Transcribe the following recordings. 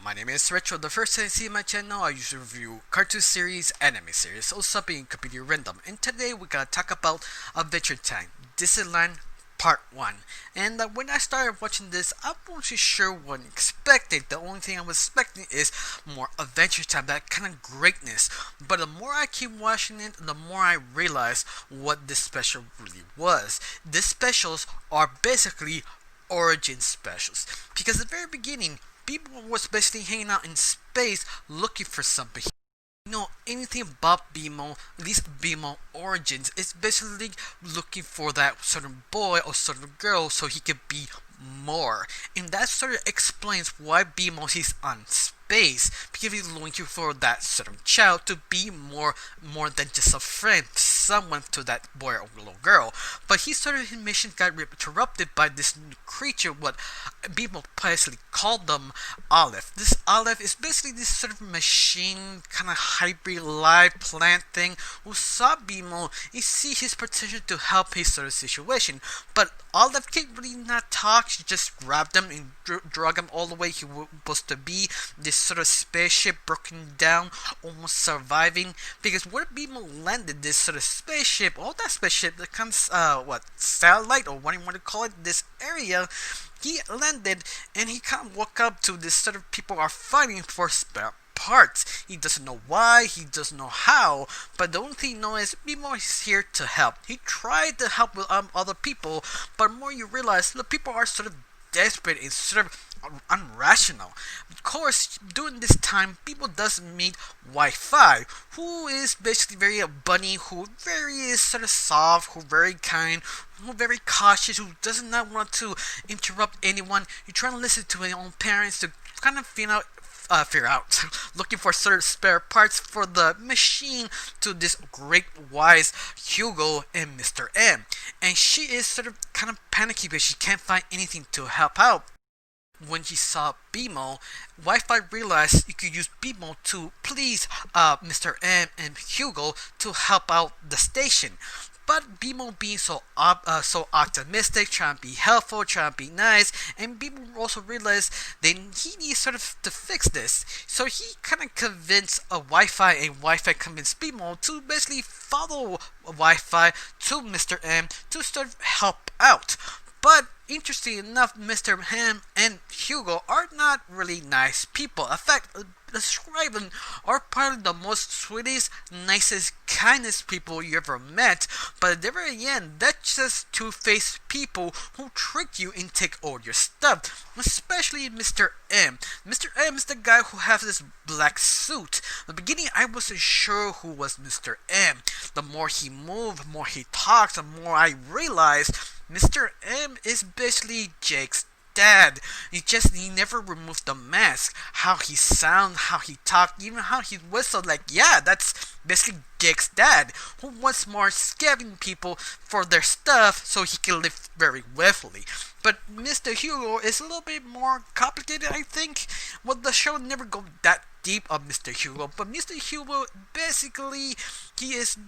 my name is Retro. The first time you see my channel, I usually review cartoon series, anime series, also being completely random. And today we gotta talk about Adventure Time, Disneyland Part 1. And when I started watching this, I wasn't sure what expected. The only thing I was expecting is more Adventure Time, that kind of greatness. But the more I keep watching it, the more I realize what this special really was. These specials are basically origin specials. Because at the very beginning, people was basically hanging out in space looking for something. Know anything about BMO, at least BMO origins, it's basically looking for that certain boy or certain girl so he could be more. And that sort of explains why BMO is on space, because he's looking for that certain child to be more than just a friend, someone to that boy or little girl. But his mission got interrupted by this new creature, what BMO basically called them Olive. This Olive is basically this sort of machine, kind of hybrid live plant thing who saw BMO and see his potential to help his sort of situation. But Olive can't really not talk. She just grabbed him and drug him all the way he was supposed to be. This sort of spaceship broken down, almost surviving. Because where BMO landed this sort of spaceship, all that spaceship that comes, satellite or what do you want to call it, this area, he landed and he kind of walked up to this sort of people are fighting for spare parts. He doesn't know why, he doesn't know how, but the only thing he knows is BMO is here to help. He tried to help with other people, but more you realize the people are sort of desperate and sort of unrational. Of course, during this time, people does meet Wi-Fi, who is basically very a bunny, who very is sort of soft, who very kind, who very cautious, who does not want to interrupt anyone. You're trying to listen to your own parents to kind of figure out looking for certain spare parts for the machine to this great wise Hugo and Mr. M. And she is sort of kind of panicky because she can't find anything to help out. When she saw BMO, Wi-Fi realized you could use BMO to please Mr. M and Hugo to help out the station. But BMO being so optimistic, trying to be helpful, trying to be nice, and BMO also realized that he needs sort of to fix this. So he kind of convinced Wi-Fi, and Wi-Fi convinced BMO to basically follow Wi-Fi to Mr. M to sort of help out. But interesting enough, Mr. M and Hugo are not really nice people. In fact, describe them are probably the most sweetest, nicest, kindest people you ever met. But at the very end, that's just two-faced people who trick you and take all your stuff. Especially Mr. M. Mr. M is the guy who has this black suit. In the beginning, I wasn't sure who was Mr. M. The more he moved, the more he talks, the more I realized Mr. M is basically Jake's dad. He never removed the mask. How he sound, how he talked, even how he whistled. Like, yeah, that's basically Jake's dad, who wants more scamming people for their stuff so he can live very wealthily. But Mr. Hugo is a little bit more complicated, I think. Well, the show never go that deep on Mr. Hugo, but Mr. Hugo basically he is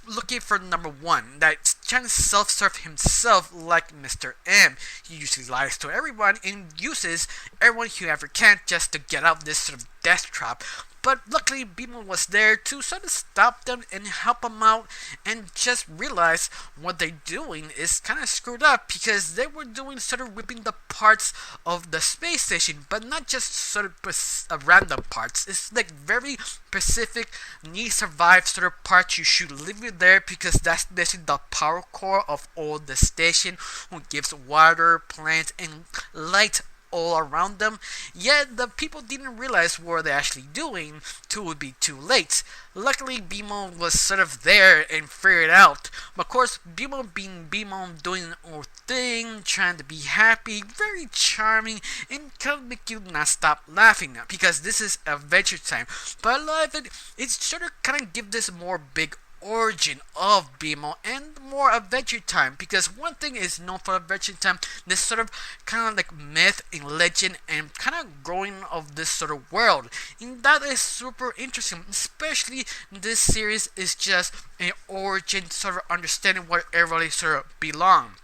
looking for number one, that's trying to self-serve himself like Mr. M. He usually lies to everyone and uses everyone he ever can just to get out this sort of death trap. But luckily, BMO was there to sort of stop them and help them out, and just realize what they're doing is kind of screwed up, because they were doing sort of ripping the parts of the space station, but not just sort of random parts. It's like very specific, need survive sort of parts you should leave it there, because that's basically the power core of all the station, who gives water, plants, and light all around them. Yet the people didn't realize what they're actually doing till it would be too late. Luckily, BMO was sort of there and figured it out. But of course, BMO being BMO, doing her thing, trying to be happy, very charming, and kind of make you not stop laughing now, because this is Adventure Time. But I love it. It's sort of kind of give this more big origin of BMO and more Adventure Time, because one thing is known for Adventure Time, this sort of kind of like myth and legend and kind of growing of this sort of world, and that is super interesting. Especially this series is just an origin sort of understanding where everybody sort of belong.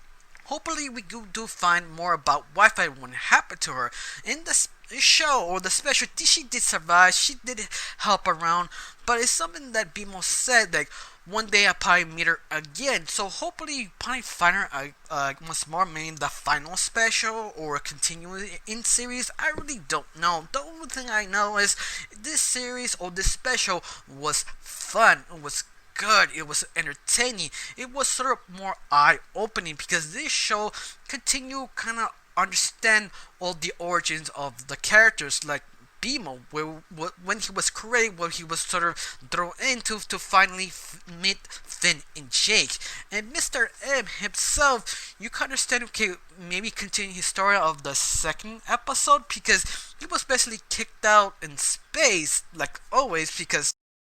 Hopefully we do find more about Wi-Fi when it happened to her. And show or the special, she did survive. She did help around, but it's something that Bimo said like one day I probably meet her again. So hopefully you probably find her once more, maybe in the final special or continue in series. I really don't know. The only thing I know is this series or this special was fun. It was good. It was entertaining. It was sort of more eye opening because this show continue kind of understand all the origins of the characters like Bimo, when he was created, what he was sort of thrown into to finally meet Finn and Jake. And Mr. M himself, you can understand, okay, maybe continue his story of the second episode because he was basically kicked out in space, like always, because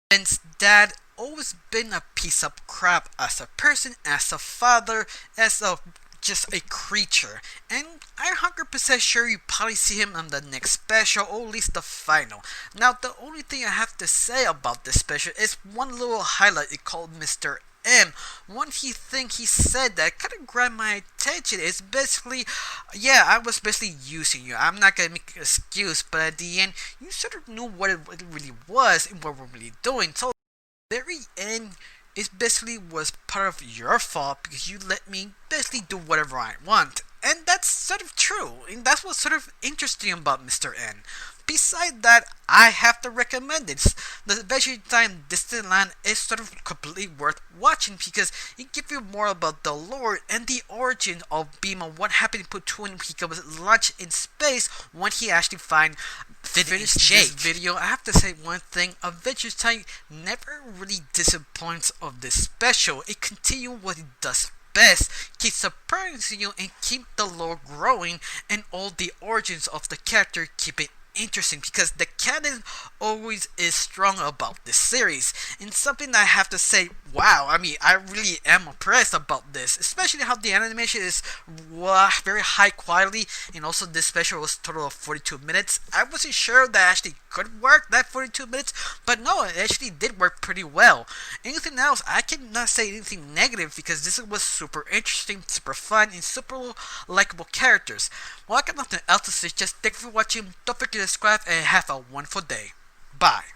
Finn's dad always been a piece of crap as a person, as a father, as a just a creature. And I'm 100% sure you probably see him on the next special, or at least the final. Now, the only thing I have to say about this special is one little highlight it called Mr. M. One thing he said that kind of grabbed my attention is basically, yeah, I was basically using you. I'm not gonna make an excuse, but at the end, you sort of knew what it really was and what we're really doing. So, very end, it basically was part of your fault because you let me basically do whatever I want. And that's sort of true. And that's what's sort of interesting about Mr. N. Besides that, I have to recommend it. The Adventure Time Disneyland is sort of completely worth watching because it gives you more about the lore and the origin of Bima, what happened between he was launched in space when he actually finished this video. I have to say one thing, Adventure Time never really disappoints of this special. It continues what it does best, keep surprising you and keep the lore growing and all the origins of the character keep it interesting because the canon always is strong about this series. And something I have to say, wow, I mean, I really am impressed about this, especially how the animation is very high quality, and also this special was a total of 42 minutes. I wasn't sure that actually could work, that 42 minutes, but no, it actually did work pretty well. Anything else, I cannot say anything negative because this was super interesting, super fun, and super likable characters. Well, I got nothing else to say, just thank you for watching, don't forget to subscribe, and have a wonderful day. Bye.